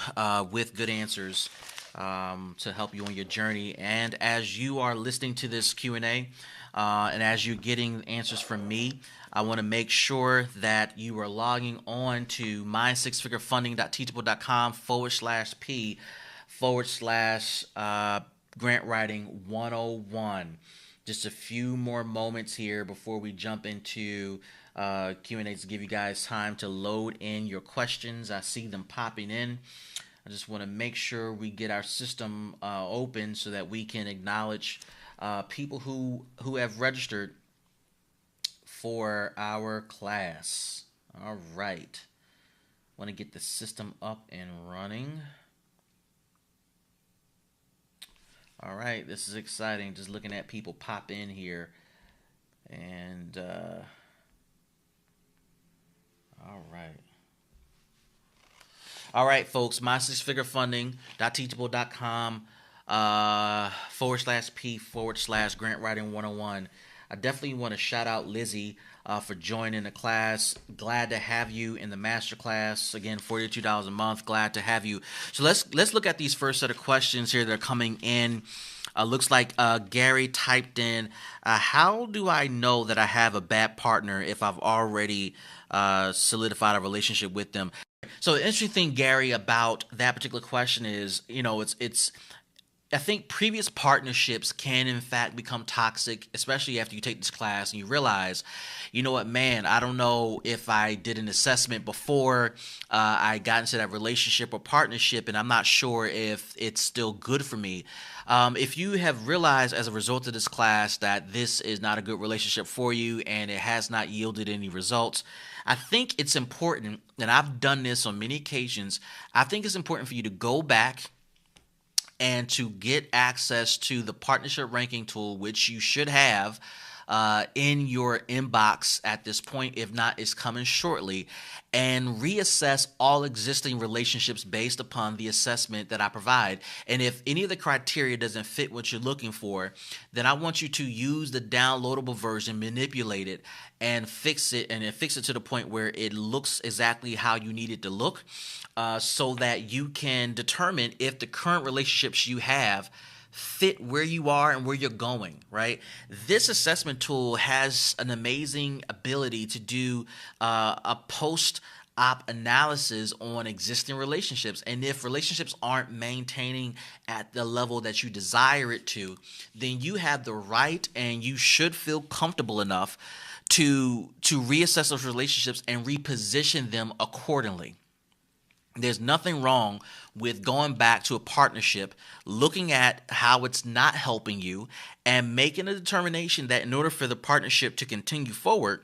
with good answers to help you on your journey. And as you are listening to this Q&A and as you're getting answers from me, I want to make sure that you are logging on to mysixfigurefunding.teachable.com/P/grant writing 101. Just a few more moments here before we jump into Q&A to give you guys time to load in your questions. I see them popping in. I just want to make sure we get our system open so that we can acknowledge people who have registered for our class. All right. Want to get the system up and running. All right, this is exciting. Just looking at people pop in here. And, all right. All right, folks, mysixfigurefunding.teachable.com/P/grant writing 101. I definitely want to shout out Lizzie for joining the class. Glad to have you in the master class. Again, $42 a month. Glad to have you. So let's look at these first set of questions here that are coming in. Looks like Gary typed in, how do I know that I have a bad partner if I've already solidified a relationship with them? So the interesting thing, Gary, about that particular question is, it's I think previous partnerships can, in fact, become toxic, especially after you take this class and you realize, you know what, man, I don't know if I did an assessment before I got into that relationship or partnership, and I'm not sure if it's still good for me. If you have realized as a result of this class that this is not a good relationship for you and it has not yielded any results, I think it's important, and I've done this on many occasions, I think it's important for you to go back and to get access to the partnership ranking tool, which you should have. in your inbox at this point. If not, it's coming shortly. And reassess all existing relationships based upon the assessment that I provide. And if any of the criteria doesn't fit what you're looking for, then I want you to use the downloadable version, manipulate it, and fix it, and then fix it to the point where it looks exactly how you need it to look, so that you can determine if the current relationships you have fit where you are and where you're going, right? This assessment tool has an amazing ability to do a post-op analysis on existing relationships. And if relationships aren't maintaining at the level that you desire it to, then you have the right and you should feel comfortable enough to reassess those relationships and reposition them accordingly. There's nothing wrong with going back to a partnership, looking at how it's not helping you, and making a determination that in order for the partnership to continue forward,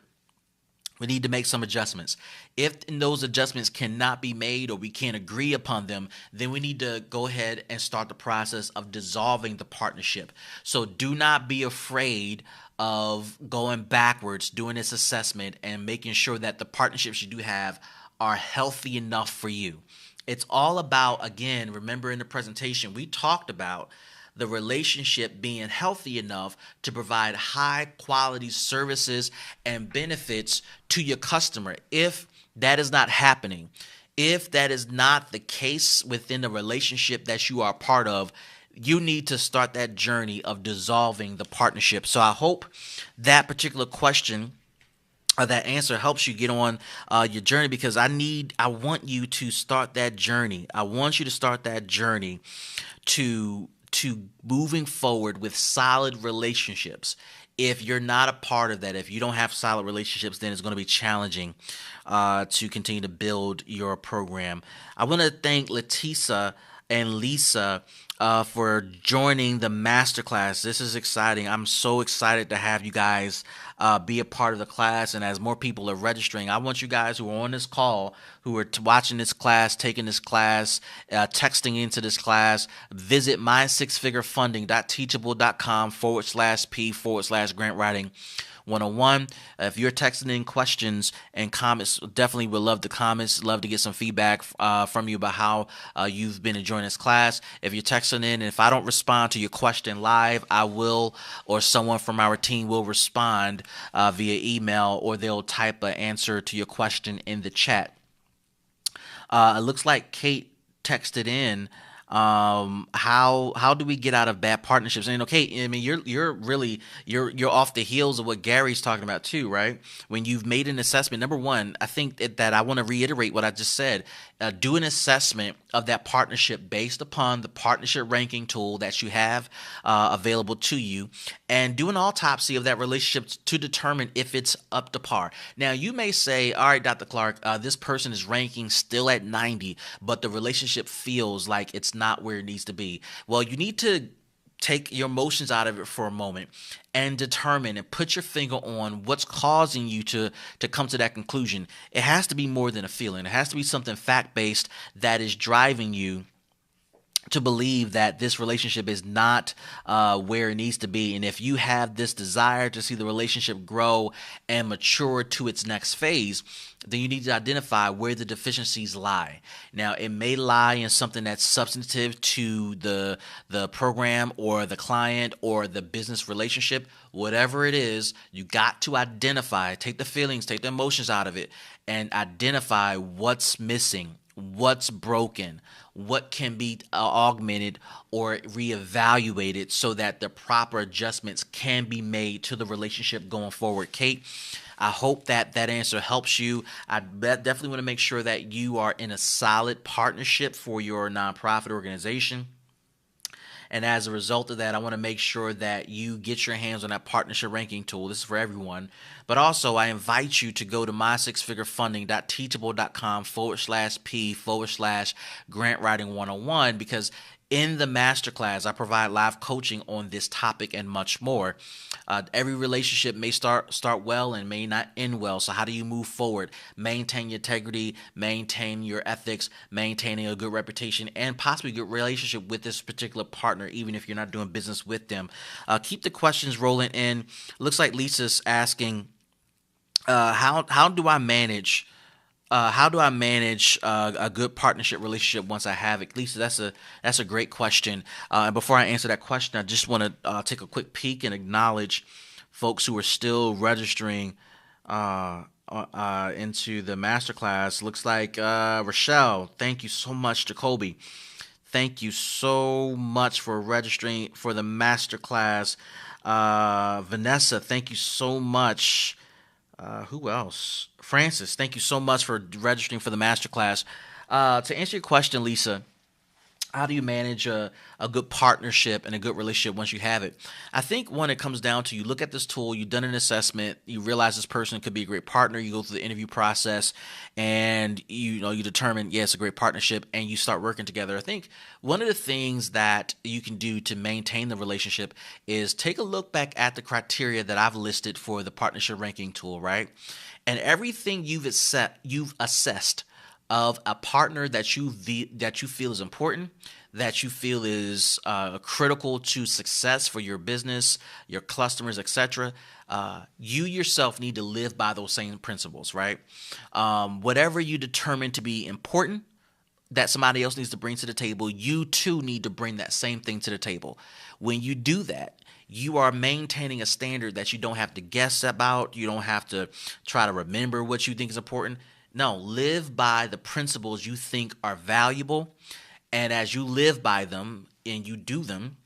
we need to make some adjustments. If those adjustments cannot be made or we can't agree upon them, then we need to go ahead and start the process of dissolving the partnership. So do not be afraid of going backwards, doing this assessment, and making sure that the partnerships you do have are healthy enough for you. It's all about, again, remember in the presentation, we talked about the relationship being healthy enough to provide high quality services and benefits to your customer. If that is not happening, if that is not the case within the relationship that you are a part of, you need to start that journey of dissolving the partnership. So I hope that particular question, that answer helps you get on your journey, because I want you to start that journey. I want you to start that journey to moving forward with solid relationships. If you're not a part of that, if you don't have solid relationships, then it's going to be challenging to continue to build your program. I want to thank Letisa and Lisa for joining the masterclass. This is exciting. I'm so excited to have you guys be a part of the class. And as more people are registering, I want you guys who are on this call, who are watching this class, taking this class, texting into this class, visit mySixFigureFunding.teachable.com/P/grant writing 101. If you're texting in questions and comments, definitely would love the comments. Love to get some feedback from you about how you've been enjoying this class. If you're texting in, and if I don't respond to your question live, I will, or someone from our team will respond via email, or they'll type an answer to your question in the chat. It looks like Kate texted in. How do we get out of bad partnerships? And okay, I mean, you're off the heels of what Gary's talking about too, right? When you've made an assessment, number one, I think that I want to reiterate what I just said. Do an assessment of that partnership based upon the partnership ranking tool that you have available to you, and do an autopsy of that relationship to determine if it's up to par. Now, you may say, all right, Dr. Clark, this person is ranking still at 90, but the relationship feels like it's not where it needs to be. Well, you need to take your emotions out of it for a moment and determine and put your finger on what's causing you to come to that conclusion. It has to be more than a feeling. It has to be something fact-based that is driving you to believe that this relationship is not where it needs to be. And if you have this desire to see the relationship grow and mature to its next phase, then you need to identify where the deficiencies lie. Now, it may lie in something that's substantive to the program or the client or the business relationship. Whatever it is, you got to identify, take the feelings, take the emotions out of it, and identify what's missing, what's broken, what can be augmented or reevaluated so that the proper adjustments can be made to the relationship going forward. Kate, I hope that answer helps you. I definitely want to make sure that you are in a solid partnership for your nonprofit organization. And as a result of that, I want to make sure that you get your hands on that partnership ranking tool. This is for everyone. But also, I invite you to go to mysixfigureFunding.teachable.com/P/grant writing 101, because In the masterclass, I provide live coaching on this topic and much more. Every relationship may start well and may not end well. So how do you move forward? Maintain your integrity, maintain your ethics, maintaining a good reputation, and possibly a good relationship with this particular partner, even if you're not doing business with them. Keep the questions rolling in. Looks like Lisa's asking, how do I manage? How do I manage a good partnership relationship once I have it? Lisa, that's a great question. And before I answer that question, I just want to take a quick peek and acknowledge folks who are still registering into the masterclass. Looks like Rochelle, thank you so much. Jacoby, thank you so much for registering for the masterclass. Vanessa, thank you so much. Who else? Francis, thank you so much for registering for the masterclass. To answer your question, Lisa, how do you manage a good partnership and a good relationship once you have it? I think when it comes down to, you look at this tool, you've done an assessment, you realize this person could be a great partner, you go through the interview process, and you determine, yeah, it's a great partnership, and you start working together. I think one of the things that you can do to maintain the relationship is take a look back at the criteria that I've listed for the partnership ranking tool, right? And everything you've assessed of a partner that you feel is important, that you feel is critical to success for your business, your customers, etc. You yourself need to live by those same principles, right? Whatever you determine to be important that somebody else needs to bring to the table, you too need to bring that same thing to the table. When you do that, you are maintaining a standard that you don't have to guess about. You don't have to try to remember what you think is important. No, live by the principles you think are valuable. And as you live by them and you do them,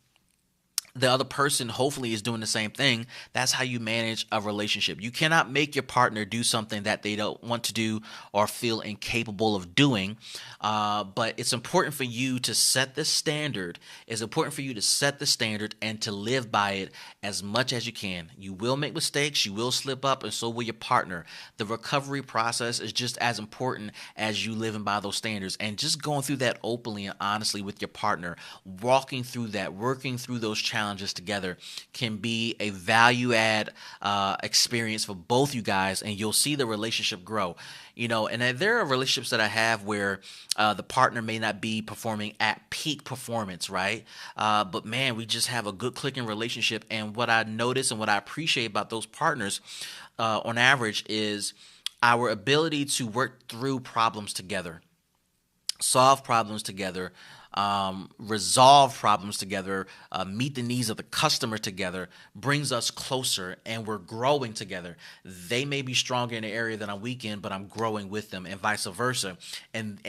the other person hopefully is doing the same thing. That's how you manage a relationship. You cannot make your partner do something that they don't want to do or feel incapable of doing. But it's important for you to set the standard. It's important for you to set the standard and to live by it as much as you can. You will make mistakes. You will slip up, and so will your partner. The recovery process is just as important as you living by those standards, and just going through that openly and honestly with your partner, walking through that, working through those challenges together can be a value add experience for both you guys, and you'll see the relationship grow. And there are relationships that I have where the partner may not be performing at peak performance, right? But man, we just have a good clicking relationship. And what I notice and what I appreciate about those partners on average is our ability to work through problems together, solve problems together, resolve problems together, meet the needs of the customer together, brings us closer, and we're growing together. They may be stronger in the area that I'm weak in, but I'm growing with them, and vice versa. And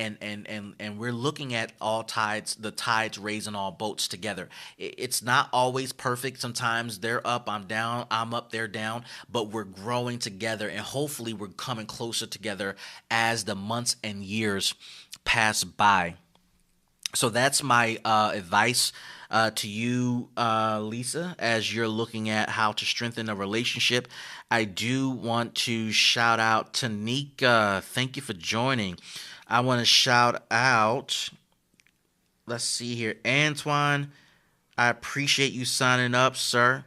we're looking at the tides raising all boats together. It's not always perfect. Sometimes they're up, I'm down, I'm up, they're down, but we're growing together, and hopefully we're coming closer together as the months and years pass by. So that's my advice to you, Lisa, as you're looking at how to strengthen a relationship. I do want to shout out Tanika. Thank you for joining. I want to shout out, let's see here, Antoine. I appreciate you signing up, sir.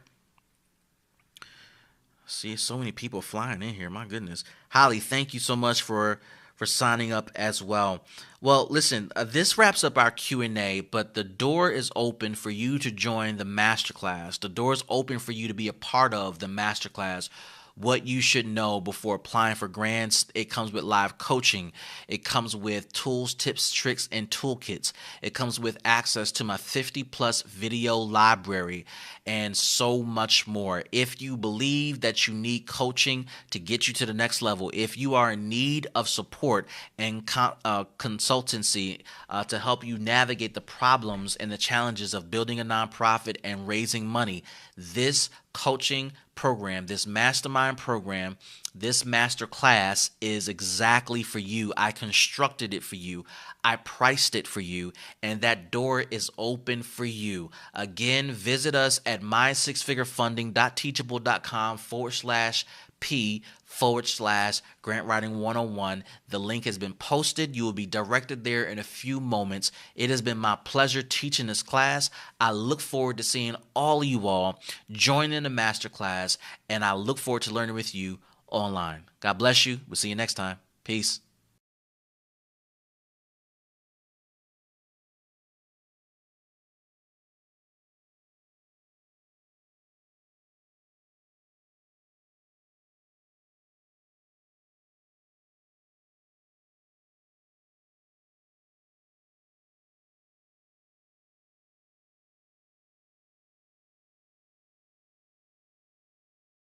See, so many people flying in here. My goodness. Holly, thank you so much for signing up as well. Well, listen, this wraps up our Q&A, but the door is open for you to join the masterclass. The door is open for you to be a part of the masterclass. What you should know before applying for grants. It comes with live coaching. It comes with tools, tips, tricks, and toolkits. It comes with access to my 50-plus video library and so much more. If you believe that you need coaching to get you to the next level, if you are in need of support and consultancy to help you navigate the problems and the challenges of building a nonprofit and raising money, this coaching program, this mastermind program, this master class is exactly for you. I constructed it for you. I priced it for you, and that door is open for you. Again, visit us at mySixFigureFunding.teachable.com/P/grant writing 101. The link has been posted. You will be directed there in a few moments. It has been my pleasure teaching this class. I look forward to seeing all of you all join in the masterclass, and I look forward to learning with you online. God bless you. We'll see you next time. Peace.